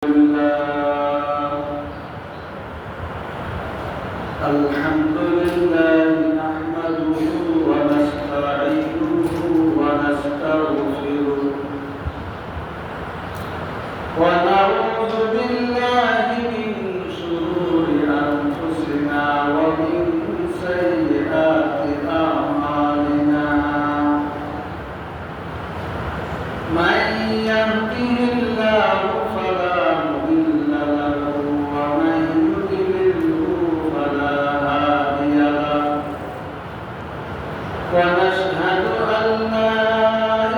الحمد لله نحمده ونستعينه ونستغفره ونعوذ بالله من شرور أنفسنا ومن سيئات أعمالنا من يهده الله فلا مضل له ومن يضلله فلا هادي له ونشهد أن لا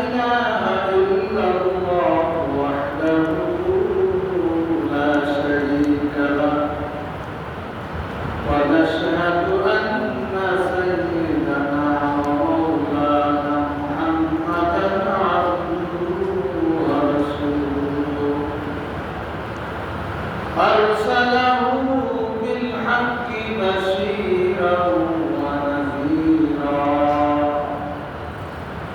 إله إلا الله وحده لا شريك له ونشهد أن سيدنا ومولانا محمدا عبده ورسوله أرسله بالحق بشيرا ونذيرا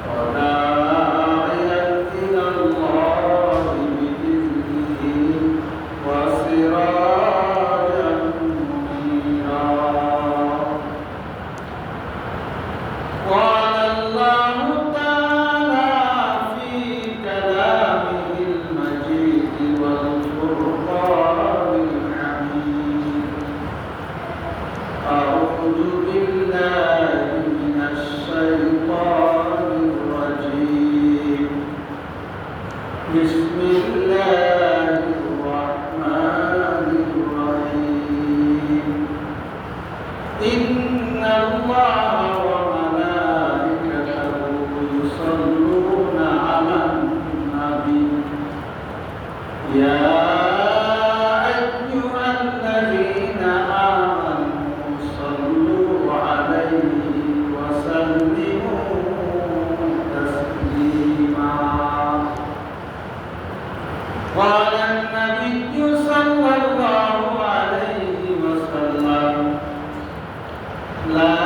وداعيا إلى الله بإذنه وسراجا منيرا قال الله تعالى في كلامه المجيد والفرقان الحميد أعوذ بالله من الشيطان الرجيم بسم الله الرحمن الرحيم إن الله وملائكته يصلون على النبي يا أيها الذين آمنوا صلوا عليه وسلموا تسليما قال النبي صلى الله عليه وسلم لا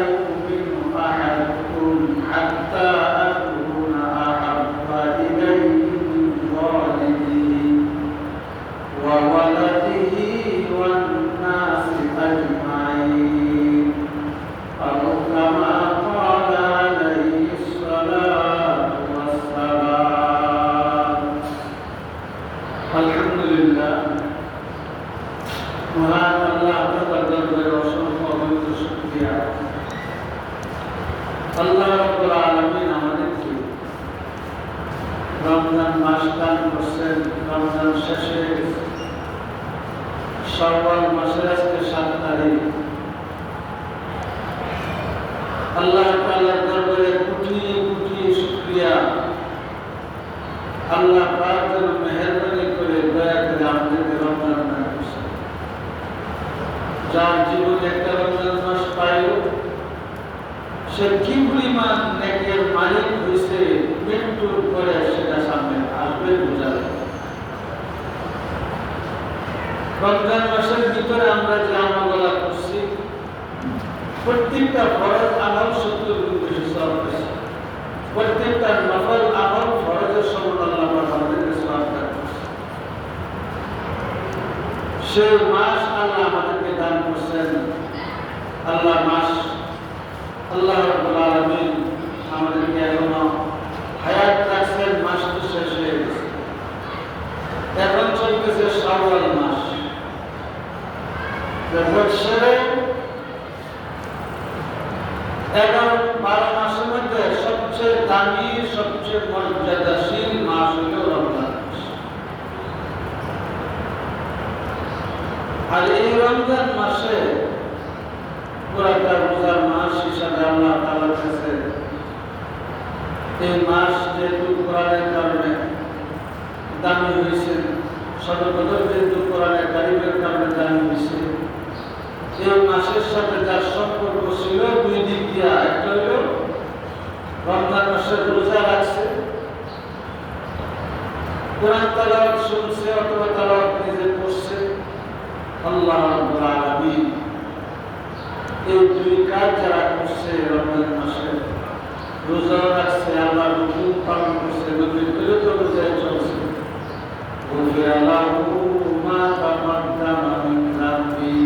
يؤمن أحدكم حتى أكون أحب إليه من والده وولده والناس أجمعين أو كما قال عليه الصلاة والسلام الحمد لله মহান আল্লাহ তাআলার দরবারে অসংখ্য অগণিত শুকরিয়া আল্লাহ রাব্বুল আলামিন আমাদেরকে রমজান মাস দান করেছেন রমজান শেষে শাওয়াল মাসের আজকে 7 তারিখ আল্লাহ তাআলার দরবারে কোটি কোটি শুকরিয়া আল্লাহ পাক যেন মেহেরবানি করে দয়া করে আমাদেরকে রমজান দান করেছেন যার জীবনে একটা রমজান মাস পাইল সে কি পরিমাণ নেকের মালিক হয়েছে মৃত্যুর পরে সেটা সামনে আসবে বোঝা যায়। রমজান মাসের ভিতরে আমরা যে আমলগুলো করছি প্রত্যেকটা ফরজ আমল 70 গুণ বেশি সওয়াব পেয়েছি, প্রত্যেকটা নফল আমল ফরজের সমান আল্লাহ পাক আমাদেরকে সওয়াব দান করেছে। সেই মাস আল্লাহ আমাদেরকে দান করছেন। আল্লাহ মাস আল্লাহ রাব্বুল আলামিন আমাদেরকে এখনো হায়াত রাখছেন, মাস তো শেষ হয়ে গেছে, এখন চলতেছে শাওয়াল মাস। বছরে 11-12 মাসের মধ্যে সবচেয়ে দামি সবচেয়ে মর্যাদাশীল মাস হল রমজান মাস। আর এই রমজান মাসে পুরাটা রোজার মাস হিসাবে আল্লাহ তাআলার কাছে এই মাস যেহেতু কোরআনের কারণে দামি হয়েছে, সর্বপ্রথম যেহেতু কোরআনের কারিমের কারণে দামি হয়েছে, এই মাসের সাথে যার সম্পর্ক ছিল দুই দিক দিয়া, একটা হল রমজান মাসের রোজা রাখছে, কোরআন তেলাওয়াত শুনছে অথবা তেলাওয়াত নিজে পড়ছে, আল্লাহ রাব্বুল আলামিন এই দুই কাজ যারা করছে রমজান মাসে, রোজা রাখছে, আল্লাহর হুকুম পালন করছে, নবীর তরিকা অনুযায়ী চলছে, غفر له ما تقدم من ذنبه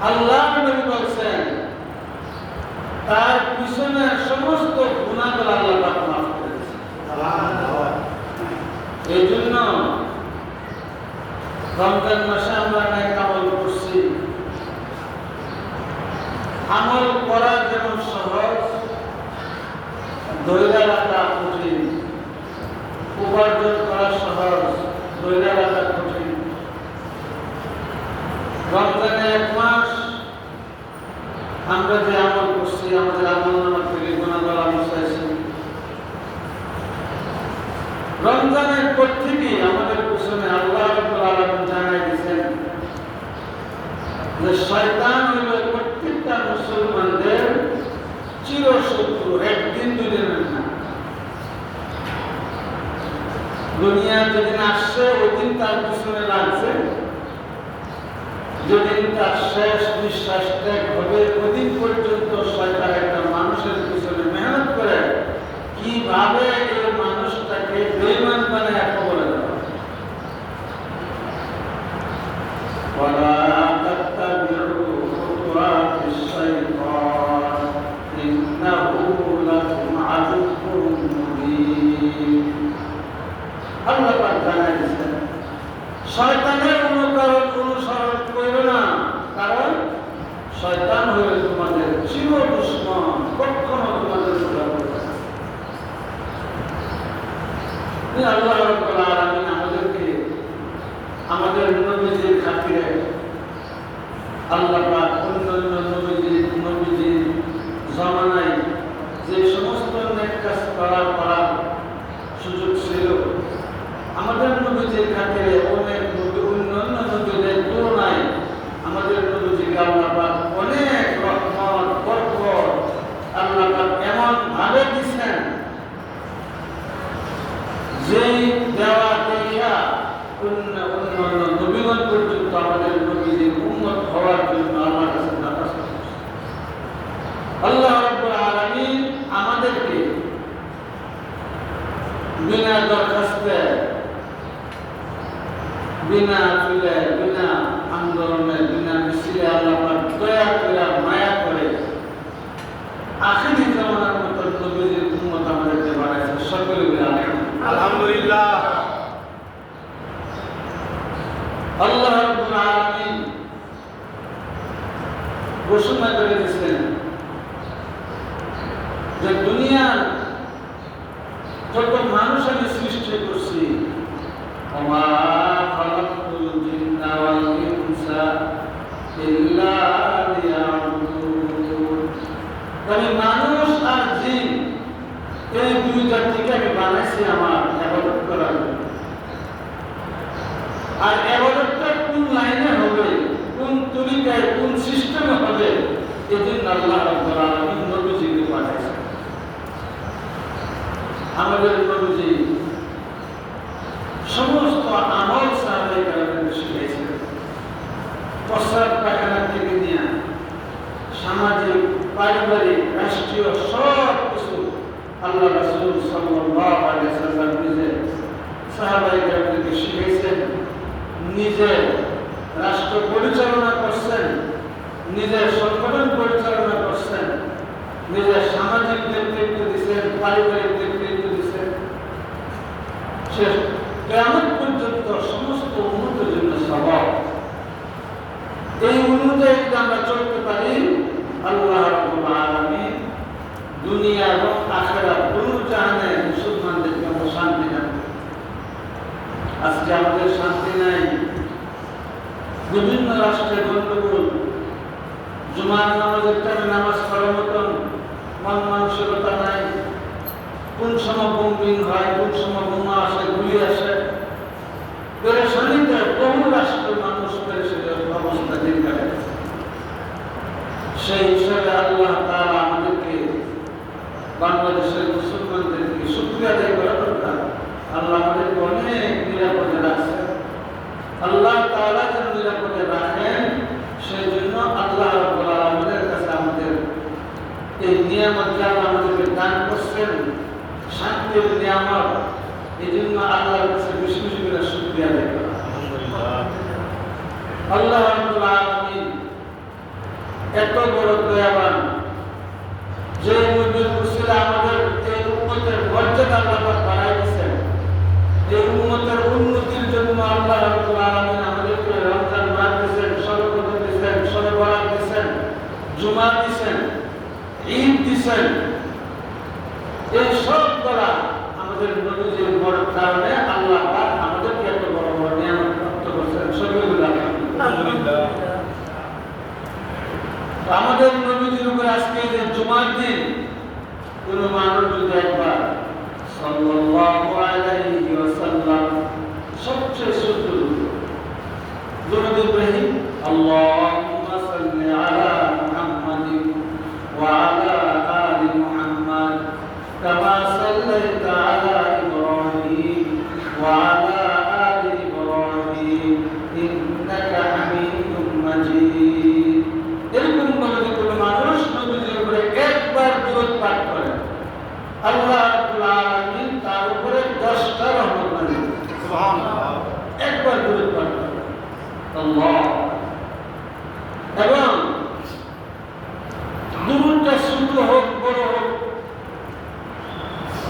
আল্লাহ নবী বলেন তার পিছনে সমস্ত গুনাহগুলো আল্লাহ পাক মাফ করেছেন। সুবহানাল্লাহ। এইজন্য রমজান মাসে আমরা অনেক আমল করছি। আমল করা যেমন সহজ, ধৈর্য রাখা কঠিন। উপার্জন করা সহজ, ধৈর্য রাখা কঠিন। রমজানে এক মাস আমরা যে আমল করছি, আমাদের আমল নামা থেকে গুনাহগুলো আমরা চাইছি। রমজানের পর থেকে আমাদের পিছনে আল্লাহ রাব্বুল আলামিন জানাই দিয়েছেন যে শয়তান হলো প্রত্যেকটা মুসলমানদের চিরশত্রু, একদিন দুদিনের না। দুনিয়া যেদিন আসছে ওই দিন তার পিছনে লাগছে, যেদিন তার শেষ নিঃশ্বাস ত্যাগ হবে ওই দিন পর্যন্ত শয়তান একটা মানুষের পিছনে মেহনত করে কিভাবে এই মানুষটাকে বেঈমান বানায় কবরে দেওয়া। ওয়ালা তাত্তাবিউ খুতুওয়াতিশ শাইতান ইন্নাহু লাকুম আদুউম মুবিন। আল্লাহ পাক জানাই দিয়েছেন শয়তানের অনুসরণ করো না, কারণ শয়তান হলো তোমাদের চির দুশমন, কখনো তোমাদের সেবা করবে না। আল্লাহ রাব্বুল আলামিন আমাদেরকে আমাদের নবীজির খাতিরে আল্লাহ পাক অন্যান্য নবীজির জামানায় যে সমস্ত নেক কাজ করার সুযোগ ছিল, আমাদের নবীজির খাতিরে অনেক অন্যান্য নবীদের তুলনায় আমাদের নবীজিকে আল্লাহ পাক অনেক রহমত বরকত আল্লাহ পাক এমন ভাবে দিয়েছেন যেই দেওয়া দেখা অন্যান্য নবীগণ পর্যন্ত আমাদের নবীজির উম্মত হওয়ার জন্য আমার কাছে দরখাস্ত করছে। আল্লাহ রাব্বুল আলামিন আমাদেরকে বিনা দরখাস্তে, বিনা চুলে, বিনা আন্দোলনে, বিনা মিছিলে আল্লাহ পাক দয়া করে মায়া করে আখিরি জামানার মতো নবীজির উম্মত আমাদেরকে বানাইছে। সকলে বলে আলহামদুলিল্লাহ। আল্লাহ রাব্বুল আলামিন ঘোষণা করে দিয়েছেন যে দুনিয়ার যত মানুষ আমি সৃষ্টি করছি, ওমা খালাকতুল জিন্না ওয়াল ইনসা ইল্লা লিয়াবুদুন। আমি মানুষ আর জিন এই দুই জাতিকে আমি বানাইছি আমার ইবাদত করার জন্য। আর ইবাদতটা কোন লাইনে হবে, কোন তরিকায়, কোন সিস্টেমে হবে, এজন্য আল্লাহ রাব্বুল আলামিন নবীজিকে পাঠাইছেন। আমাদের নবীজি সমস্ত আমল সাহাবায়ে কেরামকে শিখিয়েছিলেন। প্রস্রাব পায়খানা থেকে নিয়ে সামাজিক, পারিবারিক, রাষ্ট্রীয় সব কিছু আল্লাহ রাসূল সাল্লাল্লাহু আলাইহি ওয়াসাল্লাম নিজে সাহাবায়ে কেরামকে শিখিয়েছেন। নিজে রাষ্ট্র পরিচালনা করছেন, নিজের সংগঠন পরিচালনা করছেন, নিজের সামাজিক নেতৃত্ব দিচ্ছেন, পারিবারিক নেতৃত্ব দিচ্ছেন। শেষ কিয়ামত পর্যন্ত সমস্ত উম্মতের জন্য সওয়াব। এই অনুযায়ী যদি আমরা চলতে পারি, আল্লাহ রাব্বুল আলামিন দুনিয়া এবং আখিরাত দুই জাহানে মুসলমানদেরকে আমরা শান্তি দান করুন। আজকে আমাদের শান্তি নাই, বিভিন্ন রাষ্ট্রে গণ্ডগোল, জুমার নামাজের টাইমে নামাজ পড়ার মতন মন মানসিকতা নাই। কোন সময় বোম্বিং হয়, কোন সময় বোমা আসে, গুলি আসে, পেরেশানিতে বহু রাষ্ট্রের মানুষ পেরেশানির অবস্থা দিন কাটাচ্ছে। সেই হিসাবে আল্লাহ তাআলা আমাদেরকে, বাংলাদেশের মুসলমানদেরকে শুকরিয়া আদায় করা দরকার। আল্লাহ আমাদেরকে অনেক নিরাপদে রাখছেন। আল্লাহ তাআলা যেন নিরাপদে রাখেন, সেই জন্য আল্লাহ রাব্বুল আলামিনের কাছে আমাদের এই নিয়ামত যা আমাদেরকে দান করছেন, শান্তির নিয়ামত, এই জন্য আল্লাহর কাছে বেশি বেশি এত বড় দয়াবান, যে নবীর উসিলা আমাদের এই উম্মতের মর্যাদা আল্লাহ বাড়াই দিয়েছেন। এই উম্মতের উন্নতির জন্য আল্লাহ রাব্বুল আলামিন আমাদেরকে রমজান মাস দিয়েছেন, শবে কদর দিয়েছেন, শবে বরাত দিয়েছেন, জুমা দিয়েছেন, ঈদ দিয়েছেন। এই সব দ্বারা আমাদের নবীজির বড় কারণে আল্লাহ পাক আমাদেরকে এত বড় বড় নিয়ামত প্রাপ্ত করছেন। সকলকে আলহামদুলিল্লাহ। আমাদের নবীজির উপর আজকে যে জুমার দিন কোন মানুষ যদি একবার সাল্লাল্লাহু আলাইহি ওয়াসাল্লাম সবচেয়ে সুন্দর দুরূদ ইব্রাহিম আল্লাহুম্মা সাল্লি আলা মুহাম্মাদিন ওয়া আলা আলি মুহাম্মাদ কামা সাল্লাইতা আলা ইব্রাহিম ওয়া আলা আলি ইব্রাহিম ইন্নাকা হামিদুম মাজিদ। এরকম ভাবে কোনো মানুষ নবীজির উপরে একবার দুরূদ পাঠ করে আল্লাহ রাব্বুল আলামিন তার উপরে 10টা রহমত নাযিল করেন। সুবহানাল্লাহ। একবার দুরূদ পাঠ করে আল্লাহ, এবং দুরূদটা ছোট হোক বড় হোক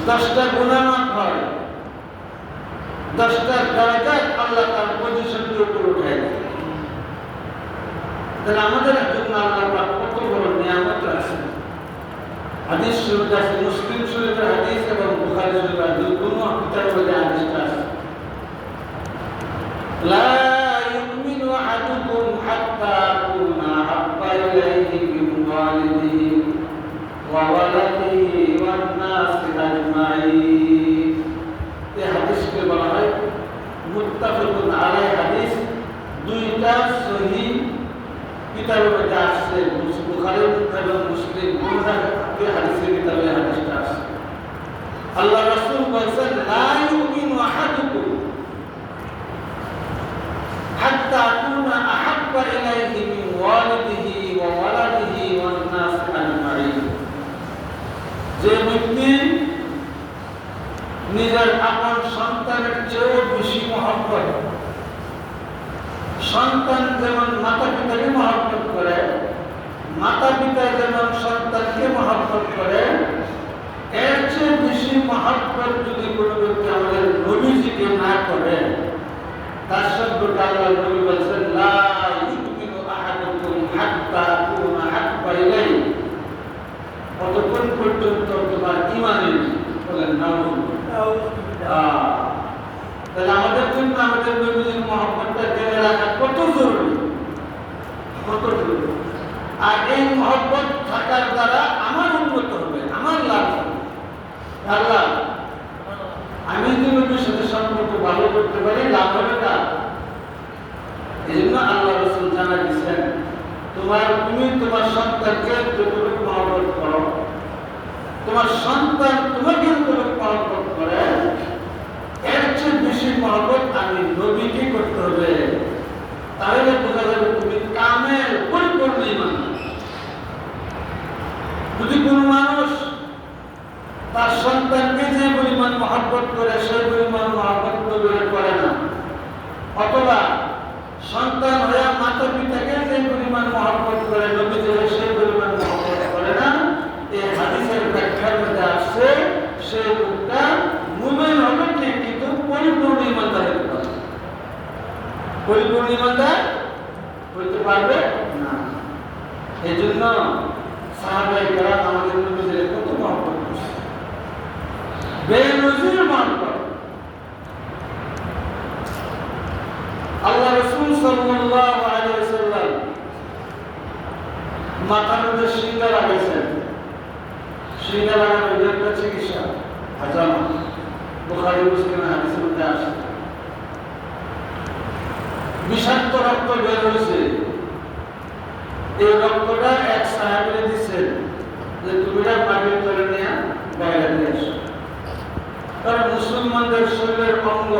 10টা গুনাহ মাফ হয়, 10টা দরজাত আল্লাহ তার পজিশনকে উপরে উঠায় দেয়। তাহলে আমাদের জন্য আল্লাহ পাক কত বড় নিয়ামত রাখছেন। হাদিস শরীফে আছে, মুসলিম শরীফের হাদিস এবং বুখারী শরীফের হাদিস, দুটো কিতাবের মধ্যে হাদিসটা আছে। লা ইউমিনু আহাদুকুম হাত্তা আকুনা আহাব্বা ইলাইহি মিন ওয়ালিদিহি ওয়া ওয়ালাদিহি ওয়ান নাসি আজমাইন। এই হাদিসকে বলা হয় মুত্তাফাকুন আলাইহি হাদিস। দুইটা সহিহ কিতাবের মধ্যে আসছে, বুখারী এবং মুসলিম দুইটা হাদিসের কিতাবে হাদিসটা আছে। আল্লাহ রাসূল বলেছেন লা ইউমিনু আহাদুকুম হাত্তা আকুনা আহাব্বা ইলাইহি মিন ওয়ালিদিহি ওয়া ওয়ালাদিহি ওয়ান নাস আজমাইন। যে ব্যক্তি নিজের আপন সন্তানের চেয়ে বেশি মহব্বত, সন্তান যেমন মাতা পিতাকে মহব্বত করে, মাতা পিতা যেমন সন্তানকে মহব্বত করে, এর চেয়ে বেশি মহব্বত যদি কোনো ব্যক্তি আমাদের নবীজিকে না করে, তার শব্দটা আল্লাহ নবী বলেছেন লা ইউমিনু আহাদুকুম হাত্তা আকুনা আহাব্বা ইলাইহি, কতক্ষণ পর্যন্ত তোমার ঈমানের বলেন নাউযুবিল্লাহ। তাহলে আমাদের জন্য আমাদের নবীজির মহব্বতটা জেনে রাখা কত জরুরি, কত জরুরি। আর এই মহব্বত থাকার দ্বারা আমার উন্নত হবে, আমার লাভ হবে। আল্লাহ আমি যদি নবীর সাথে সম্পর্ক ভালো করতে পারি, লাভ হবে না। এই জন্য আল্লাহ রাসূল জানা দিয়েছেন তুমি তোমার সন্তানকে যতটুকু মহব্বত করো, তোমার সন্তান তোমাকে যতটুকু মহব্বত করে, এর চেয়ে বেশি মহব্বত আমি নবীকে করতে হবে। তাহলে বোঝা যাবে তুমি কামের পরিপূর্ণ ঈমান। যদি কোনো মানুষ তার সন্তানকে যে পরিমাণ মহব্বত করে সেই পরিমাণ মহব্বত নবীকে করে না, অথবা সন্তান হয়ে মাতা পিতাকে যে পরিমাণ মহব্বত করে নবীকে সেই পরিমাণ মহব্বত করে না, এই হাদিসের ব্যাখ্যার মধ্যে আসছে সেই লোকটা মুমিন হবে ঠিক, কিন্তু পরিপূর্ণ ঈমানদার হতে পারে, পরিপূর্ণ ঈমানদার হতে পারবে না। এই জন্য সাহাবায়ে কেরাম আমাদের নবীকে কত মহব্বত করছে, বেনজির মহব্বত। আল্লাহ রাসূল সাল্লাল্লাহু আলাইহি ওয়াসাল্লাম মাথার মধ্যে শিঙ্গা লাগাইছেন। শিঙ্গা লাগানো একটা চিকিৎসা, হাজামা, বুখারী মুসলিমের হাদিসের মধ্যে আসে। বিষাক্ত রক্ত বের হয়েছে, এই রক্তটা এক সাহাবীকে দিচ্ছেন যে তুমি মাটির তলে নিয়ে বাইরে নিয়ে এসো। কারণ মুসলমানদের শরীরের অঙ্গ,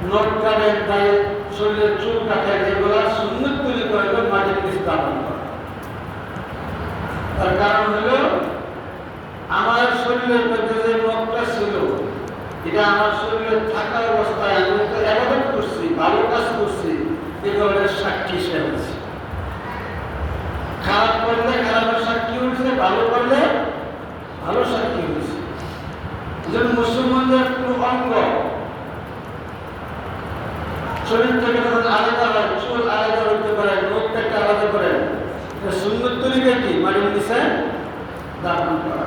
নখ কাটে, গায়ে শরীরের চুল কাটে, যেগুলা সুন্নত তৈরি করে মাটির নিচে দাফন করে। তার কারণ হলো আমার শরীরের মধ্যে যে নখটা ছিল, এটা আমার শরীরে থাকা অবস্থায় আমি তো ইবাদত করছি, ভালো কাজ করছি, এ ধরনের সাক্ষী সে হচ্ছে। শরীর থেকে যখন আলাদা হয়, চুল আলাদা হইতে পারে, নখটাকে আলাদা করে, সুন্নত তরিকা কি? মাটির নিচে দাফন করা।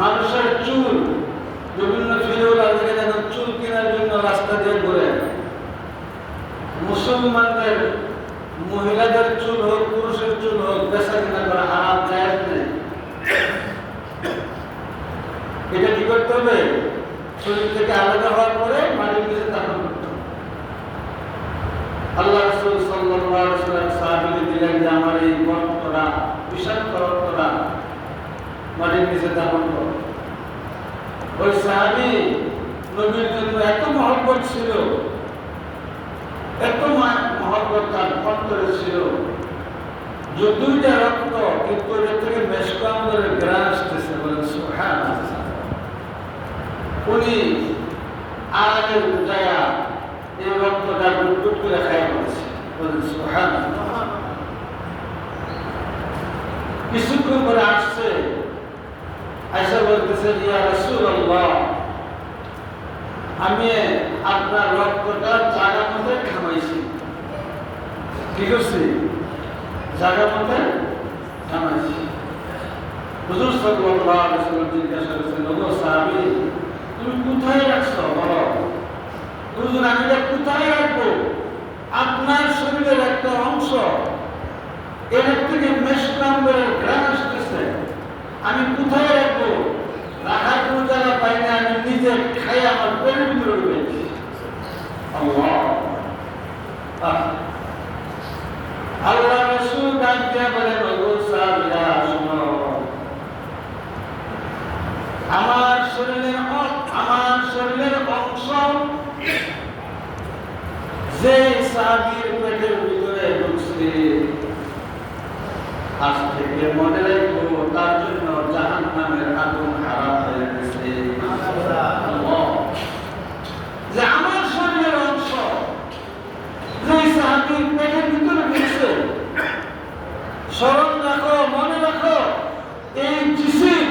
মানুষের চুল বিভিন্ন ফিরোলা থেকে যখন চুল কেনার জন্য রাস্তা দিয়ে ঘুরে, মুসলমানদের মহিলাদের চুল হোক পুরুষের চুল হোক বেচা কেনা করা হারাম, জায়েজ নেই। এটা কি করতে হবে? শরীর থেকে আলাদা হওয়ার পরে মাটির নিচে দাফন করতে হবে। আল্লাহ রাসূল সাল্লাল্লাহু আলাইহি ওয়াসাল্লাম সাহাবীকে দিলেন যে আমার এই রক্তটা, বিষাক্ত রক্তটা মাটির নিচে দাফন করো। ওই সাহাবী নবীর জন্য এত মহব্বত ছিল, এত মহব্বত তার অন্তরে ছিল, যে দুইটা রক্ত কিন্তু এর থেকে মেশক আম্বরের গ্রান আসতেছে, বলেন সুবহানাল্লাহ। উনি আগে উঠায়া এই রক্তটা গুট করে খাই বলেছে, বলেন সুবহানাল্লাহ। কিছুক্ষণ পরে আসছে, আয়েশা বলতেছে ইয়া রাসূলুল্লাহ, আমি আপনার রক্তটা জায়গা মতো থামাইছি। কি করছি? জায়গা মতো থামাইছি। হুজুর সাল্লাল্লাহু আলাইহি ওয়াসাল্লাম জিজ্ঞাসা করেছেন, ওগো সাহাবী, তুমি কোথায় রাখছো বলো? হুজুর, আমি এটা কোথায় রাখবো? আপনার শরীরের একটা অংশ, এর থেকে মেশক আম্বরের ঘ্রাণ আসতেছে, আমি কোথায় রাখবো? রাখার কোনো জায়গা পাই না, আমি নিজে খাই আমার পেটের ভিতরে ঢুকেছি। আল্লাহ রাসূল ডাক দিয়া বলেন, ওগো সাহাবীরা শোনো, আমার শরীরের অংশ যে সাহাবীর পেটের ভিতরে ঢুকছে, আজ থেকে মনে রাখবো তার জন্য জাহান্নামের আগুন হারাম হয়ে গেছে। যে আমার শরীরের অংশ যে সাহাবীর পেটের ভিতরে ঢুকছে, স্মরণ রাখো, মনে রাখো, এই জিসিম,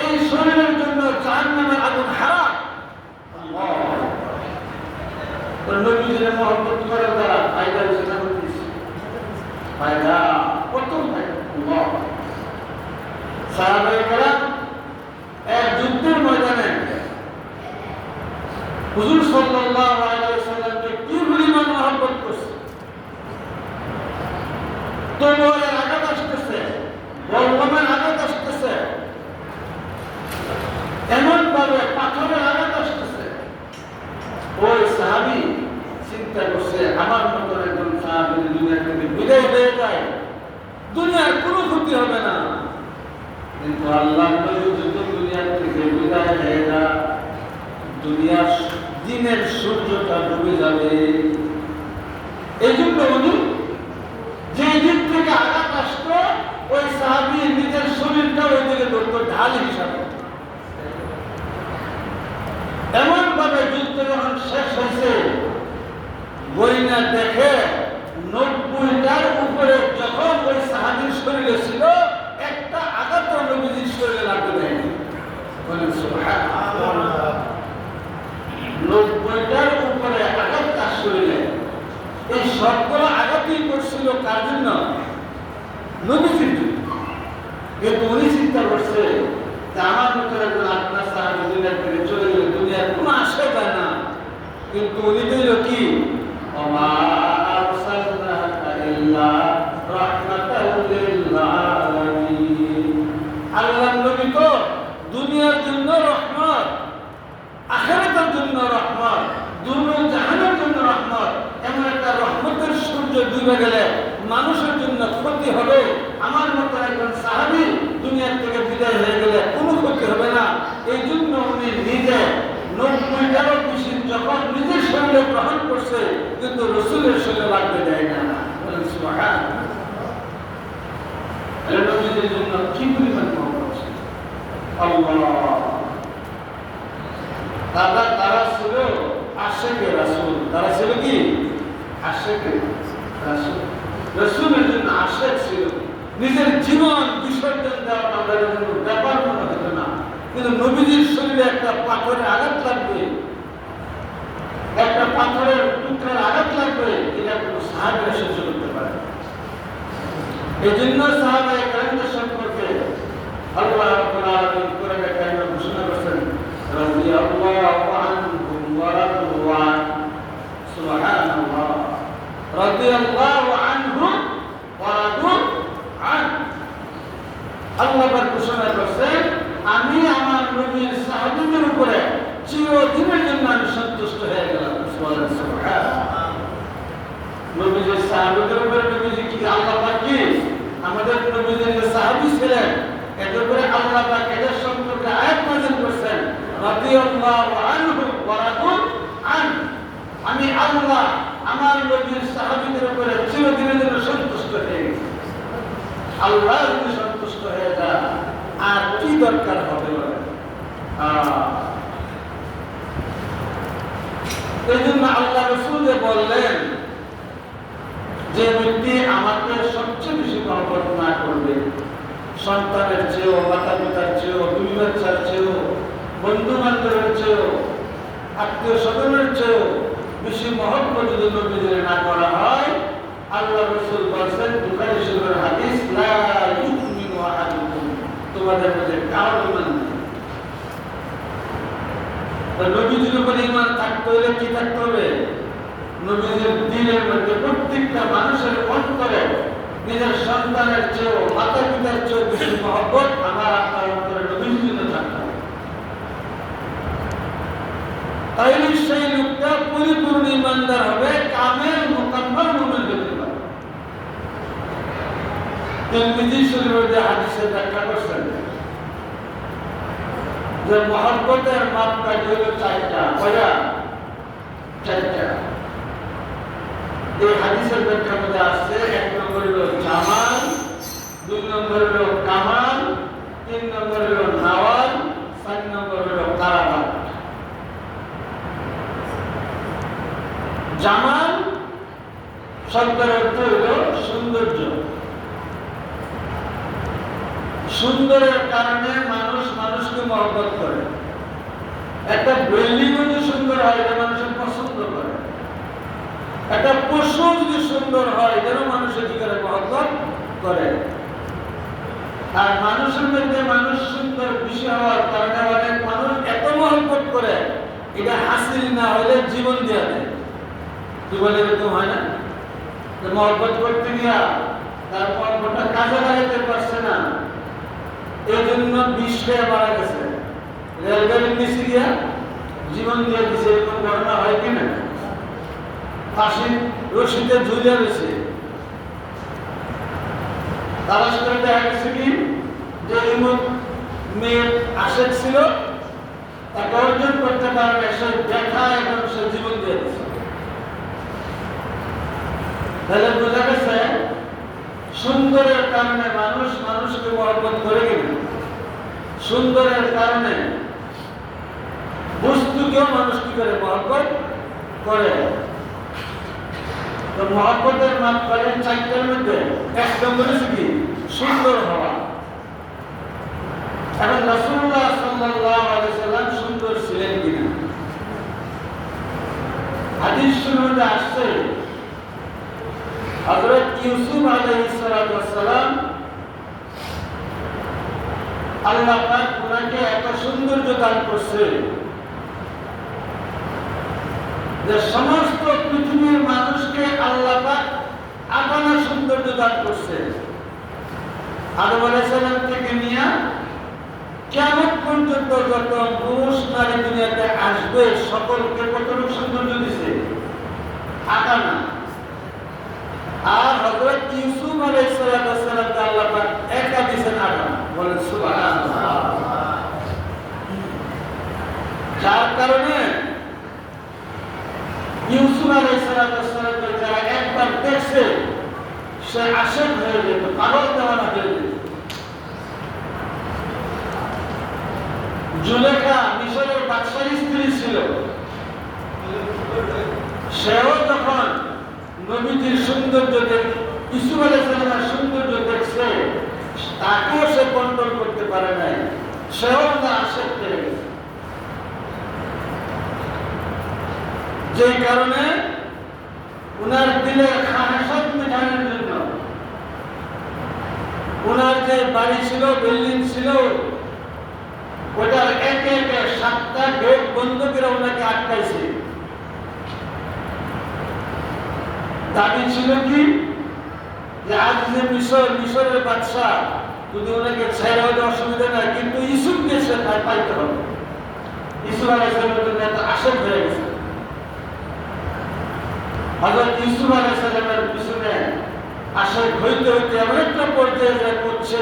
এই শরীরের জন্য জাহান্নামের আগুন হারাম। নবীজির মহব্বত করার দ্বারা ফায়দা হচ্ছে না, ফায়দা প্রথম ফায়দা। সাহাবায়ে কেরাম এক যুদ্ধের ময়দানে হুজুর সাল্লাল্লাহু আলাইহি ওয়াসাল্লামকে কি পরিমাণ মহব্বত করছে। তলোয়ারের আঘাত আসতেছে, বল্লমের আঘাত আসতেছে, এমন ভাবে পাথরের আঘাত আসতেছে। ওই সাহাবী চিন্তা করছে, আমার মতো একজন সাহাবী দুনিয়া থেকে বিদায় হয়ে যায়, দুনিয়ার কোনো ক্ষতি হবে না। কিন্তু আল্লাহর নবী যত দুনিয়া থেকে বিদায় হয়ে যায়, দুনিয়ার দিনের সূর্যটা ডুবে যাবে। এই জন্য উনি যে দিক থেকে আঘাত আসতো, ওই সাহাবী নিজের শরীরটা ওই দিকে ধরতো ঢাল হিসাবে। এমন ভাবে যুদ্ধ যখন শেষ হয়েছে, বইনা দেখে 90টার উপরে যখন ওই সাহাবীর শরীরে ছিল, একটা আঘাত নবীজির শরীরে লাগতে দেয়নি। বলেন সুবহানাল্লাহ। 90টার উপরে আঘাত তার শরীরে। এই সবগুলো আঘাতই করছিল কার জন্য? নবীজির জন্য। কিন্তু উনি চিন্তা করছে যে আমার মতো একজন আপনার সাহাবী দুনিয়া থেকে চলে গেলে দুনিয়ার কোনো আশা যায় না। কিন্তু উনি দিল কি? ওমা আরসালনাকা ইল্লা রাহমাতাল লিল আলামিন। আল্লাহর নবী তো দুনিয়ার জন্য রহমত, আখিরাতের জন্য রহমত, দুনিয়া জাহানের জন্য রহমত। এমন একটা রহমতের সূর্য ডুবে গেলে মানুষের জন্য ক্ষতি হবে। আমার মতো একজন সাহাবী দুনিয়ার থেকে বিদায় হয়ে গেলে কোনো ক্ষতি হবে না। এই জন্য উনি নিজে 90টারও বেশি যখন নিজের শরীরে গ্রহণ করছে, কিন্তু রাসূলের শরীরে লাগতে দেয় না। বলেন সুবহানাল্লাহ। নবীজির জন্য কি পরিমাণ মহব্বত ছিল। আল্লাহ, তারা ছিল আশিকে রাসূল। তারা ছিল কি? আশিকে রাসূল। রাসূলের জন্য আশিক ছিল। নিজের জীবন বিসর্জন দেওয়া তাদের জন্য ব্যাপার মনে হতো না। কিন্তু নবীজির শরীরে একটা পাথরের আঘাত লাগবে, পাথরের টুকরার আঘাত লাগবে, এটা কোনো সাহাবীরা সহ্য করতে পারে। এই জন্য সাহাবায়ে কেরামদের সম্পর্কে আল্লাহ রাব্বুল আলামিন কোরআনে কারিমে ঘোষণা করেছেন, রাদিয়াল্লাহু আনহুম ওয়া রাদু আন। সুবহানাল্লাহ। রাদিয়াল্লাহু আনহুম ওয়া রাদু আন। আল্লাহ পাক ঘোষণা করেছেন, আমি আমার নবীর সাহাবীদের উপরে চিরদিনের জন্য আমি সন্তুষ্ট হয়ে গেলাম। সুবহানাল্লাহ। নবীর সাহাবীদের উপরে নবীজি কি আল্লাহ পাক কি আমাদের নবীদের যে সাহাবী ছিলেন এদের উপরে আল্লাহ পাক এদের সম্পর্কে আয়াত নাযিল করেছেন, রাদিয়াল্লাহু আনহু ওয়া রাদু আন। আমি আল্লাহ আমার নবীর সাহাবীদের উপরে চিরদিনের জন্য সন্তুষ্ট হয়ে গেছি। আল্লাহ যদি সন্তুষ্ট হয়ে যায় আর কি দরকার হবে? এই জন্য আল্লাহ রাসূল বললেন, যে ব্যক্তি আমাকে সবচেয়ে বেশি মহব্বত না করবে, সন্তানের চেয়েও, মাতা পিতার চেয়েও, বিবি বাচ্চার চেয়েও, বন্ধু বান্ধবের চেয়েও, আত্মীয় স্বজনের চেয়েও বেশি মহব্বত যদি নবীদের না করা হয়, আল্লাহ রাসূল বলেছেন, বুখারী শরীফের হাদিস, লা ইউমিনু আহাদুকুম, তোমাদের মধ্যে কারো ঈমান নেই। নবীজির উপর ঈমান থাকতে হলে কি থাকতে হবে? নবীজির দিনের মধ্যে প্রত্যেকটা মানুষের অন্তরে নিজের সন্তানের চেয়েও, মাতা পিতার চেয়েও বেশি মহব্বত আমার আপনার অন্তরে নবীজির জন্য থাকতে হবে। তাইলে সেই লোকটা পরিপূর্ণ ঈমানদার হবে, কামেল মুকাম্মাল মুমিন হতে পারে। তিরমিজি শরীফের যে হাদিসে ব্যাখ্যা করছেন যে মহব্বতের মাপকাঠি হলো চারটা। কয়টা? চারটা। এই হাদিসের ব্যাখ্যার মধ্যে আসছে, 1 নম্বর হলো জামাল, 2 নম্বর হলো কামাল, 3 নম্বর হলো নাওয়াল, 4 নম্বর হলো কারাবাত। জামাল শব্দের অর্থ হলো সৌন্দর্য। সুন্দরের কারণে মানুষ মানুষকে মহব্বত করে। একটা বিল্ডিং যদি সুন্দর হয় এটা মানুষের পছন্দ করে। একটা পশু যদি সুন্দর হয় যেন মানুষের কি করে? মহব্বত করে। আর মানুষের মধ্যে মানুষ সুন্দর বেশি হওয়ার কারণে অনেক মানুষ এত মহব্বত করে, এটা হাসিল না হলে জীবন দেওয়া দেয়। কি বলে? এরকম হয় না? মহব্বত করতে গিয়া তার মহব্বতটা কাজে লাগাতে পারছে না, এই জন্য বিষ খেয়ে মারা গেছে। রেলগাড়ির নিচে গিয়া জীবন দিয়ে দিছে, এরকম ঘটনা হয় কিনা? ফাঁসির রশিতে ঝুলিয়ে রয়েছে। তারা সেটা দেখা গেছে কি যে এমন মেয়ের আশেক ছিল, তাকে অর্জন করতে পারবে, সে দেখা এবং সে জীবন দিয়ে দিচ্ছে। তাহলে বোঝা গেছে সুন্দরের কারণে মানুষ মানুষকে মহব্বত করে কিনা? সুন্দরের কারণে বস্তুকেও মানুষ কি করে? মহব্বত করে। তো মহব্বতের মাপকাঠি চারটার মধ্যে 1 নম্বর হচ্ছে কি? সুন্দর হওয়া। এখন রাসূলুল্লাহ সাল্লাল্লাহু আলাইহি সাল্লাম সুন্দর ছিলেন কিনা? হাদিস শুনতে আসছে, হযরত ইউসুফ আলাইহিস সালাম আল্লাহ পাক ওনাকে এত সৌন্দর্য দান করছে যে সমস্ত পৃথিবীর মানুষকে আল্লাহ পাক আপানা সৌন্দর্য দান করছে। আদম আলাইহিস সালাম থেকে নিয়ে কিয়ামত পর্যন্ত যত পুরুষ নারী দুনিয়াতে আসবে সকলকে কতটুকু সৌন্দর্য দিছে? আপানা। আর হযরত ইউসুফ আলাইহিস সালামকে আল্লাহ পাক একা দিয়েছেন আপানা। বলেন সুবহানাল্লাহ। যার কারণে ইউসুফ আলাইহিস সালামকে যারা একবার দেখছে সে আশেক হয়ে যেত, পাগল দেওয়ানা হয়ে যেত। জুলেখা মিশরের বাদশার স্ত্রী ছিল, সেও যখন নবীজির সৌন্দর্য ইউসুফ আলাইহিস সালামের সৌন্দর্য দেখছে তাকেও সে কন্ট্রোল করতে পারে নাই, সেও আশেক হয়ে গেছে। যে কারণে উনার দিলের খাহাসত মেটানোর জন্য উনার যে বাড়ি ছিল, বিল্ডিং ছিল, ওটার একে একে 7টা গেট বন্ধ করে ওনাকে আটকাইছে। দাবি ছিল কি যে আজ যে মিশরের বাদশাহ যদি ওনাকে ছেড়ে হতে অসুবিধা নাই, কিন্তু ইউসুফকে সে পাইতে হবে। ইউসুফ আলাইহিস সালামের জন্য এত আশক হয়ে গেছে। হযরত ইউসুফ আলাইহিস সালামের পিছনে আশক হইতে হইতে এমন একটা পর্যায়ে যা করছে,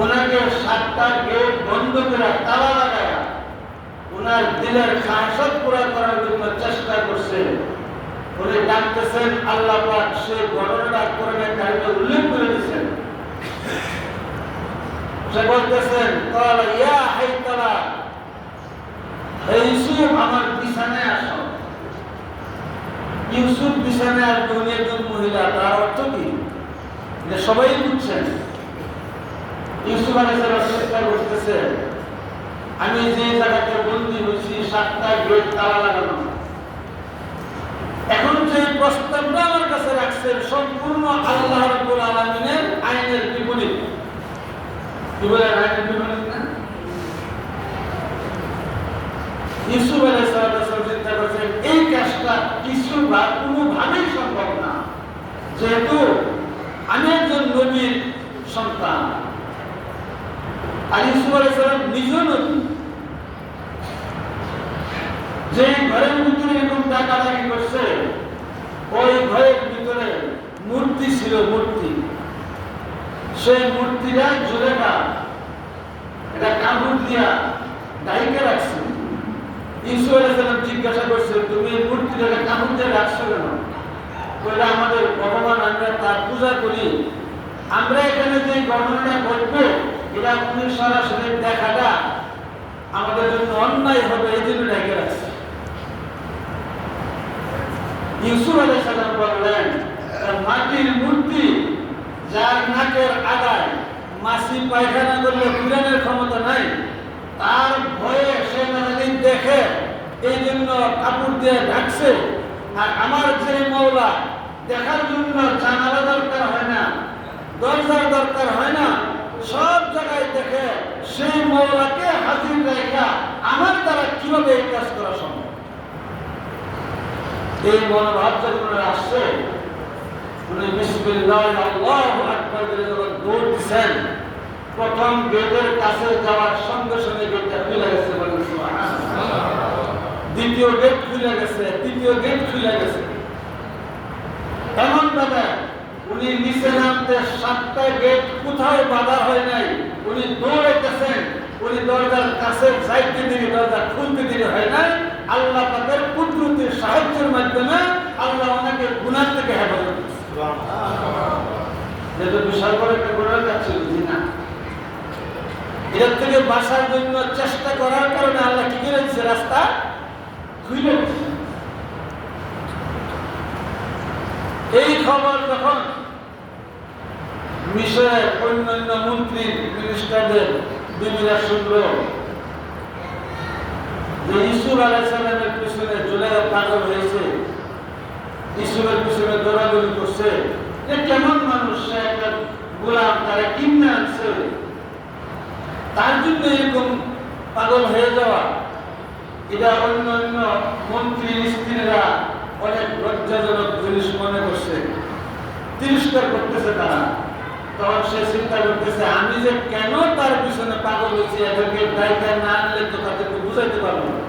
ওনাকে 7টা গেট বন্ধ করে তালা লাগায়া ওনার দিলের খাহাসত পুরা করার জন্য চেষ্টা করছে। উনি ডাকতেছেন আল্লাহ পাক, সে ঘটনাটা কোরআনে কারিমে উল্লেখ করে দিয়েছেন। সে বলতেছেন ক্বালা ইয়া হাইতালা, হে ইউসুফ আমার বিছানায় আসো। ইউসুফ বিছানায় আসবে, উনি একজন মহিলা, তার অর্থ কি এটা সবাই বুঝছেন। ইউসুফ আলাইহিস সালাম চেষ্টা করতেছে, আমি যে জায়গাতে বন্দী হয়েছি 7টা গেট তালা লাগানো, এখন যে প্রস্তাবটা আমার কাছে রাখছেন সম্পূর্ণ আল্লাহ রাব্বুল আলামিনের আইনের বিপরীত। কি বলে আইনের বিপরীত না? ইউসুফ আলাইহিস সালাম চিন্তা করছেন এই কাজটা কিছু বা কোনোভাবেই সম্ভব না, যেহেতু আমি একজন নবীর সন্তান, আর ইউসুফ আলাইহিস সালাম নিজেও নবী। যে ঘরের ভিতরে এরকম ডাকাডাকি করছে, ওই ঘরের ভিতরে মূর্তি ছিল, মূর্তি। সেই মূর্তিটা জোরে না, এটা কাপড় দিয়া ডাইকে রাখছে। ইউসুফ আলাইহিস সালাম জিজ্ঞাসা করছে, তুমি এই মূর্তিটাকে কাপড় দিয়ে রাখছো কেন? বলে আমাদের ভগবান, আমরা তার পূজা করি, আমরা এখানে যে ঘটনাটা ঘটবে এটা উনি সরাসরি দেখাটা আমাদের জন্য অন্যায় হবে, এই জন্য ডাইকে রাখছে। ইউসুফ আলাইহিস সালাম বললেন, মাটির মূর্তি যার নাকের আগায় মাছি পায়খানা করলে ফিরানোর ক্ষমতা নাই, তার ভয়ে সে যদি দেখে এই জন্য কাপড় দিয়ে ঢাকছে। আর আমার যে মওলা দেখার জন্য জানালা দরকার হয় না, দরজার দরকার হয় না, সব জায়গায় দেখে সেই মওলাকে হাজির রেখা আমার দ্বারা কিভাবে এই কাজ করা সম্ভব? এই মনোভাব যখন আসছে, উনি বিসমিল্লাহ আল্লাহু আকবার বলে যখন দৌড় দিচ্ছেন, প্রথম গেটের কাছে যাওয়ার সঙ্গে সঙ্গে গেটটা খুলে গেছে। বলেন সুবহানাল্লাহ। দ্বিতীয় গেট খুলে গেছে, তৃতীয় গেট খুলে গেছে। এমন ভাবে উনি নিচে নামতে 7টা গেট কোথাও বাধা হয় নাই, উনি দৌড়াইতেছেন। উনি দরজার কাছে যাইতে দেরি, দরজা খুলতে দেরি হয় নাই। আল্লাহ পাকের কুদরতের সাহায্যের মাধ্যমে আল্লাহ ওনাকে গুনাহ থেকে হেফাজত করেছে। সুবহানাল্লাহ। যেটা বিশাল বড় একটা গুনাহ কাছে বুঝি না, এর থেকে বাঁচার জন্য চেষ্টা করার কারণে আল্লাহ কি করেছে? রাস্তা খুলে দিয়েছে। এই খবর যখন মিশরের অন্যান্য মন্ত্রী মিনিস্টারদের বিবিরা শুনল যে ইউসুফ আলাইহিস সালামের পিছনে জুলাইখা পাগল হয়েছে, ইউসুফের পিছনে দৌড়াদৌড়ি করছে, যে কেমন মানুষ, সে একটা গোলাম, তারা কিনে আনছে, তার জন্য এরকম পাগল হয়ে যাওয়া, এটা অন্য অন্য মন্ত্রীর স্ত্রীরা অনেক লজ্জাজনক জিনিস মনে করছে, তিরস্কার করতেছে তারা। তখন সে চিন্তা করতেছে, আমি যে কেন তার পিছনে পাগল হয়েছি, এদেরকে দায়িত্ব না আনলে তো তাদেরকে বুঝাইতে পারবো না।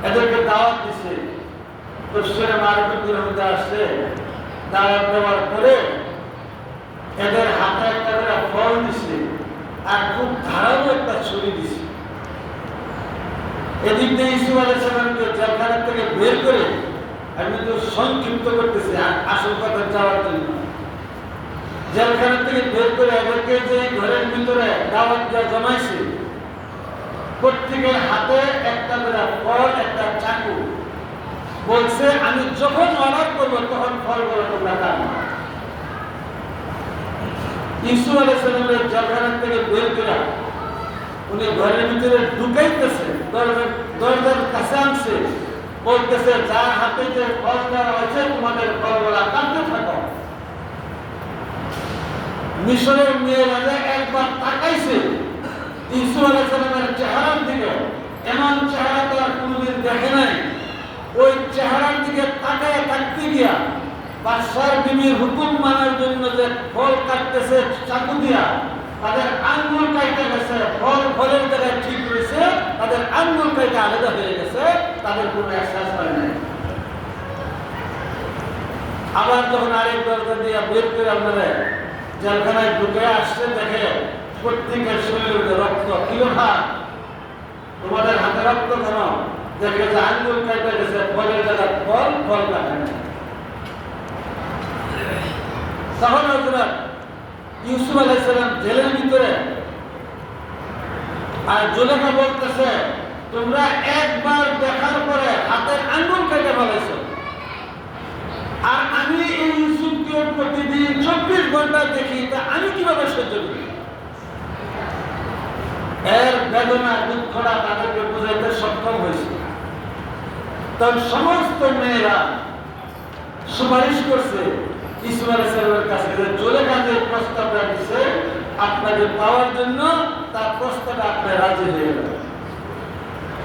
এদেরকে দাওয়াত দিছে, তফসিরে মারফতের মধ্যে আসছে, দাওয়াত দেওয়ার পরে এদের হাতে একটা করে ফল দিছে আর খুব ধারালো একটা ছুরি দিছে। এদিক দিয়ে ইউসুফ আলাইহিস সালামকে জেলখানা থেকে বের করে, আমি তো সংক্ষিপ্ত করতেছি আসল কথা যাওয়ার জন্য, জেলখানা থেকে বের করে এদেরকে যে ঘরের ভিতরে দাওয়াত দেওয়া জমাইছে, প্রত্যেকের হাতে একটা করে ফল, একটা চাকু, বলছে আমি যখন অর্ডার করবো তখন ফলগুলো তোমরা কাটবে। ইউসুফ আলাইহিস সালামের জেলখানা থেকে বের করে উনি ঘরের ভিতরে ঢুকাইতেছে, দরজার কাছে আনছে। আসছে, বলতেছে যার হাতে যে ফল দেওয়া হয়েছে তোমাদের ফলগুলা কাটতে থাকো। মিশরের মেয়েরা যে একবার তাকাইছে ইউসুফ আলাইহিস সালামের চেহারার দিকে, এমন চেহারা তো আর কোনোদিন দেখে নাই। ওই চেহারার দিকে তাকায় থাকতে গিয়া বাদশার বিবির হুকুম মানার জন্য যে ফল কাটতেছে চাকু দিয়া, তাদের আঙ্গুল কাইটে গেছে। ফল ফলের জায়গায় ঠিক রয়েছে, তাদের আঙ্গুল কাইটে আলাদা হয়ে গেছে, তাদের কোনো এহসাস হয় নাই। আবার যখন আরেক দরজা দিয়ে বের করে আপনারা জেলখানায় ঢুকে আসছে, দেখে প্রত্যেকের শরীরে রক্ত। কি ওঠা তোমাদের হাতে রক্ত কেন? দেখে যে আঙ্গুল কাইটে গেছে, ফলের জায়গায় ফল, ফল কাটে নাই। তখন হযরত ইউসুফ আলাইহিস সালাম জেলের ভিতরে, আর জুলেখা বলতেছে তোমরা একবার দেখার পরে হাতের আঙ্গুল কেটে ফেলেছো, আর আমি এই ইউসুফকে প্রতিদিন 24 ঘন্টা দেখি, তা আমি কিভাবে সহ্য করি? এর বেদনা দুঃখটা তাদেরকে বুঝাইতে সক্ষম হয়েছে। তখন সমস্ত মেয়েরা সুপারিশ করছে ইউসুফ আলাইহিস সালামের কাছে, যে জুলেখা যে প্রস্তাবটা দিছে আপনাকে পাওয়ার জন্য, তার প্রস্তাবে আপনি রাজি হয়ে গেলেন।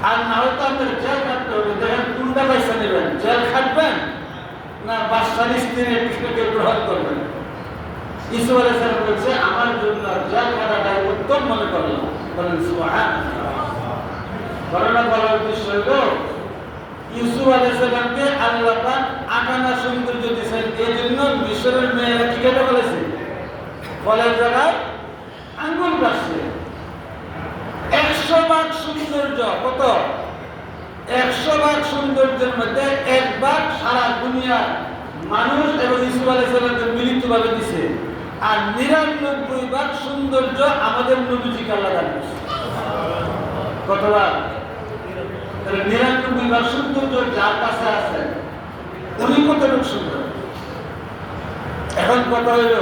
আর না হয়তো আপনার জেল খাটতে হবে। দেখেন কোনটা পয়সা নেবেন, জেল খাটবেন না বাদশার স্ত্রীকে গ্রহণ করবেন? ইউসুফ আলাইহিস সালাম বলছে আমার জন্য জেল খাটাটাই উত্তম মনে করলাম। বলেন সুবহানাল্লাহ। ঘটনা বলার উদ্দেশ্য হলো ইউসুফ আলাইহিস সালামকে আল্লাহ পাক আটানা সৌন্দর্য দিয়েছেন, এই জন্য মিশরের মেয়েরা কি কেটে বলেছে? ফলের জায়গায় আঙ্গুল কাটছে। 100 ভাগ সৌন্দর্য, কত? 100 ভাগ সৌন্দর্যের মধ্যে 1 ভাগ সারা দুনিয়ার মানুষ এবং ইউসুফ আলাইহিস সালামকে মিলিতভাবে দিছে, আর 99 ভাগ সৌন্দর্য আমাদের নবীজিকে আল্লাহ দান করেছে। কত ভাগ? 99 ভাগ সৌন্দর্য যার কাছে আছে উনি কতটুকু সুন্দর। এখন কথা হইল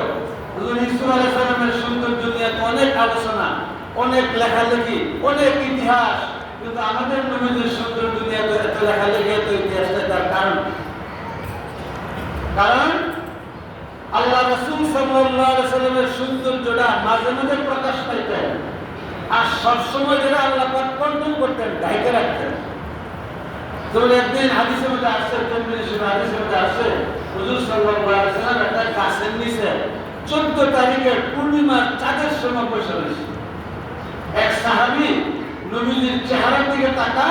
ইউসুফ আলাইহিস সালামের সৌন্দর্য নিয়ে অনেক আলোচনা, অনেক লেখালেখি, অনেক ইতিহাস, কিন্তু আমাদের নবীদের সৌন্দর্য নিয়ে এত লেখালেখি, এত ইতিহাসটা তার কারণ আল্লাহ রাসূল সাল্লাল্লাহু আলাইহি সাল্লামের সৌন্দর্যটা মাঝে মাঝে প্রকাশ পাইতেন, আর সবসময় যেটা আল্লাহ পাক কন্ট্রোল করতেন, ঢাইকে রাখতেন। যেমন একদিন হাদিসের মধ্যে আসছে, হাদিসের মধ্যে আসছে হুজুর সাল্লাল্লাহু আলাইহি সাল্লাম একটা গাছের নিচে 14 তারিখের পূর্ণিমার চাঁদের সময় বসে রয়েছে। এক সাহাবী নবীজির চেহারার দিকে তাকা,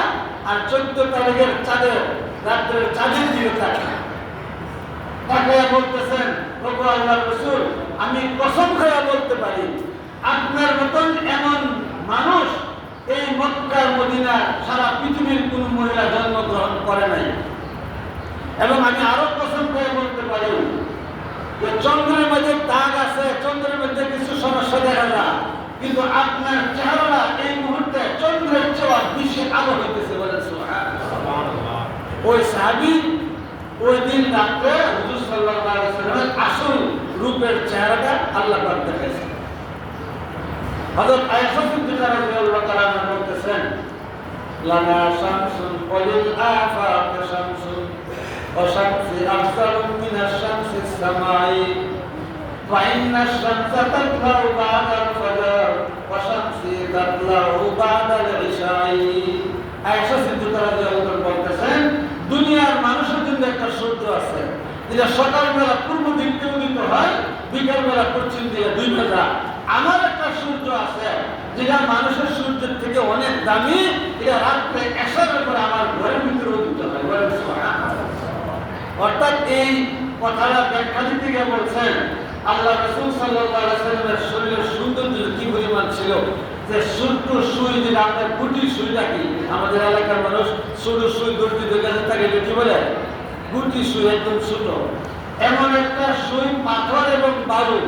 আর 14 তারিখের চাঁদের রাতের চাঁদের দিকে তাকা। তাকায়া বলতেছেন, ওগো আল্লাহর রাসূল, আমি কসম খায়া বলতে পারি আপনার মতন এমন মানুষ এই মক্কা মদিনা সারা পৃথিবীর কোন মহিলা জন্মগ্রহণ করে নাই। এবং আমি আরো কসম করে বলতে পারি যে চন্দ্রের মধ্যে দাগ আছে, চন্দ্রের মধ্যে কিছু সমস্যা দেখা যায়, কিন্তু আপনার চেহারা এই মুহূর্তে চন্দ্রের চেয়ে বেশি আলো হইতেছে। বলেন সুবহানাল্লাহ। ওই সাহাবী ওই দিন রাতে হুজুর সাল্লাল্লাহু আলাইহি ওয়াসাল্লামের আসল রূপের চেহারাটা আল্লাহ পাক দেখাইছেন। হযরত আয়েশা সিদ্দিকা রাদিয়াল্লাহু তাআলা বলতেছেন, লানা শামসুন ওয়ালিল আফাক শামসুন ওয়া শামসি আফসালু মিনাশ শামসিস সামাই ওয়া ইন্নাশ শামসা তাতলাউ বা'দাল ফাজর ওয়া শামসি তাতলাউ বা'দাল ইশাই। আয়েশা সিদ্দিকা রাদিয়াল্লাহু তাআলা বলতেছেন, দুনিয়ার মানুষের জন্য একটা সূর্য আছে, যেটা সকালবেলা পূর্ব দিক থেকে উদিত হয়, বিকালবেলা পশ্চিম দিকে 2 বেলা। আমার একটা সূর্য আছে যেটা মানুষের সূর্যের থেকে অনেক দামি, এটা রাত্রে এশারের পরে আমার ঘরের ভিতরে উদিত হয়। বলেন সুবহানাল্লাহ। অর্থাৎ এই কথাটা ব্যাখ্যা দিতে গিয়ে বলছেন আল্লাহ রাসূল সাল্লাল্লাহু আলাইহি ওয়াসাল্লামের শরীরের সৌন্দর্য কি পরিমাণ ছিল, যে সূর্য সুই, যেটা আপনার গুটি সুইটা কি আমাদের এলাকার মানুষ ছোট সুই দর্জিদের কাছে থাকে, কি বলে গুটি সুই, একদম ছোট। এমন একটা সুই পাথর এবং বালু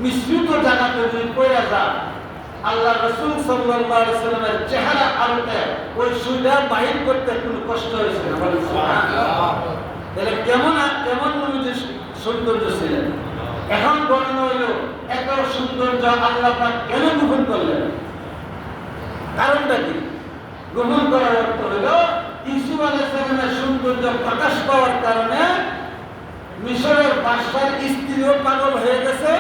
মিশ্রিত জায়গাতে যদি পড়ে যায়, আল্লাহ রাসূল সাল্লাল্লাহু আলাইহি ওয়াসাল্লামের চেহারা আলোতে ওই সুইটা বাহির করতে কোনো কষ্ট হয়েছে না। বলেন সুবহানাল্লাহ। তাহলে কেমন নবীজির সৌন্দর্য ছিলেন। এখন বর্ণনা হইল এত সৌন্দর্য আল্লাহ পাক কেন গোপন করলেন, কারণটা কি? গোপন করার অর্থ হইল ইউসুফ ইউসুফ আলাইহিস সালামের সৌন্দর্য প্রকাশ পাওয়ার কারণে মিশরের বাদশার স্ত্রীও পাগল হয়ে গেছে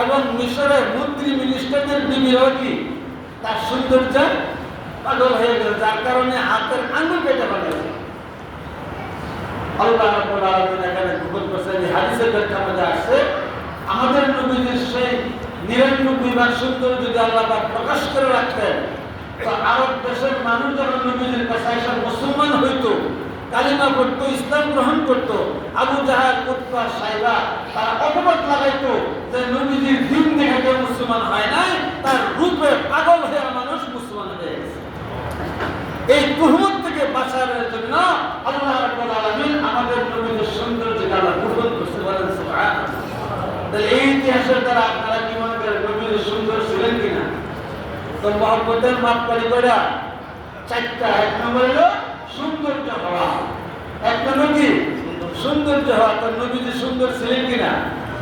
এবং মিশরের মন্ত্রী মিনিস্টারদের বিবিও কি তার সৌন্দর্য পাগল হয়ে গেছে, যার কারণে হাতের আঙুল কেটে ফেলেছে। আল্লাহ রাব্বুল আলামিন এখানে ঘোষণা করেছেন, হাদিসের ব্যাখ্যা মধ্যে আসছে, আমাদের নবীদের সেই 99 বার সৌন্দর্য যদি আল্লাহ পাক প্রকাশ করে রাখতেন, তো আরব দেশের মানুষ যখন নবীদের কাছে এসে মুসলমান হইতো, কালিমা পড়তো, ইসলাম গ্রহণ করতো, আবু জাহাল, উতবা, সাইবা তারা অপবাদ লাগাইতো যে নবীজির দিন দেখে কেউ মুসলমান হয় নাই, তার রূপে পাগল হয়ে মানুষ মুসলমান হয়ে গেছে। এই তুহমত থেকে বাঁচার জন্য আল্লাহ রাব্বুল আলামিন আমাদের নবীদের সৌন্দর্যকে আল্লাহ গ্রহণ করতে বলেন সুবহানাল্লাহ। তাহলে এই ইতিহাসের দ্বারা আপনারা কি মনে করেন নবীদের সুন্দর ছিলেন কিনা? তো মহব্বতের মাপকাঠি করে চারটা। এক নম্বর হলো সৌন্দর্য হওয়া। এক নম্বর কি সৌন্দর্য হওয়া। তো নবীজি সুন্দর ছিলেন কিনা?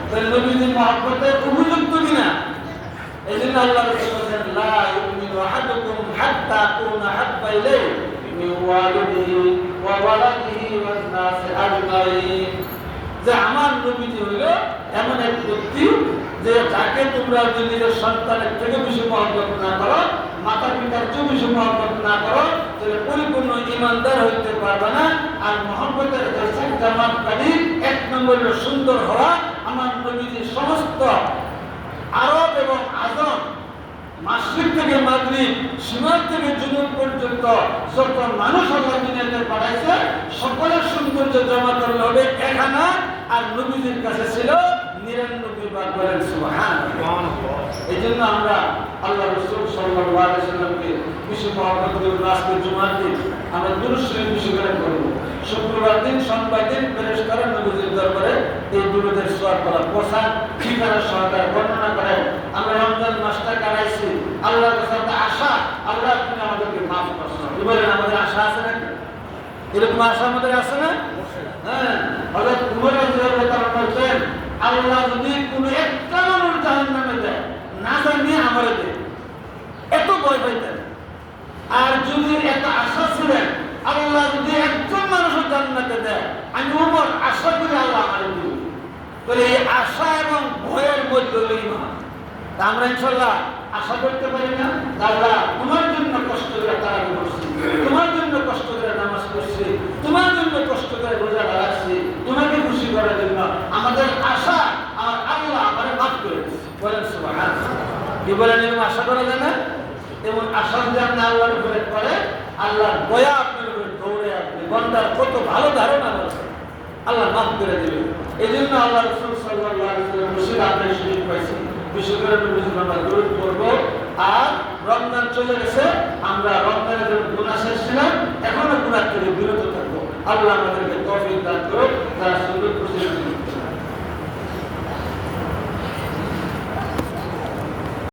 তাহলে নবীজি মহব্বতের উপযুক্ত কিনা? এই জন্য আল্লাহ রাসূল বলেন, লা ইউমিনু আহাদুকুম হাত্তা আকুনা হাব্বা ইলাইহি মিন ওয়ালিদিহি ওয়া ওয়ালাদিহি ওয়ান নাসি আজমাইন। যে আমার নবীজি হইল এমন এক ব্যক্তি যে যাকে তোমরা নিজের সন্তানের থেকে বেশি মহব্বত না করো, মাতা পিতার চেয়ে বেশি মহব্বত না করো, তাহলে পরিপূর্ণ ইমানদার হইতে পারবে না। আর মহব্বতের জামাতকারী এক নম্বর হলো সুন্দর হওয়া। আমার নবীজির সমস্ত আরব এবং আজম, মাশরিক থেকে মাগরিব, শিমাল থেকে জুনুব পর্যন্ত যত মানুষ আল্লাহ দুনিয়াতে পাঠাইছে, সকলের সৌন্দর্য জমা করলে হবে একখানা, আর নবীজির কাছে ছিল 99 বার। বলেন সুবহানাল্লাহ। এই জন্য আমরা আল্লাহ রাসূল সাল্লাল্লাহু আলাইহি সাল্লামকে বেশি মহব্বত করব। আজকে জুমার দিন আমরা দুরূদ শরীফ বেশি করে পড়ব। শুক্রবার দিন, সোমবার দিন ফেরেশতারা নবীজির দরবারে এই দুরূদের সওয়াব করা, প্রসাদ ঠিকানা সহকারে বর্ণনা করেন। আমরা রমজান মাসটা কাটাইছি আল্লাহর কাছে আশা, আল্লাহ তুমি আমাদেরকে মাফ করছো। বলেন আমাদের আশা আছে নাকি? এরকম আশা আমাদের আছে না? হ্যাঁ, হযরত উমর রাদিয়াল্লাহু তাআলা বলেন, আল্লাহ যদি কোনো একটা মানুষ জাহান্নামে দেয়, না জানিয়ে আমারে দেয়, এত ভয় পাইতেন। আর যদি এত আশা ছিলেন আল্লাহ যদি একজন মানুষ জান্নাতে দেয়, আমি উমর আশা করি আল্লাহ আমারে দিবে। তাহলে এই আশা এবং ভয়ের মধ্যে ঈমান। আমরা ইনশাআল্লাহ আশা করতে পারি না, আল্লাহ তোমার জন্য কষ্ট করে তারাবি করছি, তোমার জন্য কষ্ট করে নামাজ পড়ছি, তোমার জন্য কষ্ট করে রোজা রাখছি, তোমাকে খুশি করার জন্য। আমাদের আশা আর আল্লাহ আমারে মাফ করে দিচ্ছে। বলেন সুবহানাল্লাহ। কি বলেন এরকম আশা করা যায় না? এমন আশা যদি আপনি আল্লাহর উপরে করে, আল্লাহর দয়া আপনার উপরে দৌড়ে আপনি বন্দার কত ভালো ধারণা আছে, আল্লাহ মাফ করে দেবে। এই জন্য আল্লাহ রাসূল সাল্লাল্লাহু আলাইহি ওয়াসাল্লাম মুসিদ আপনি শরীফ পাইছি, বিশেষ করে নবীজির আমরা দরুদ পড়ব। আর রমজান চলে গেছে, আমরা রমজানের জন্য গুনাহ শেষ ছিলাম, এখনো গুনাহ থেকে বিরত থাকবো। আল্লাহ আমাদেরকে তৌফিক দান করুন, যারা সুন্দর খুশি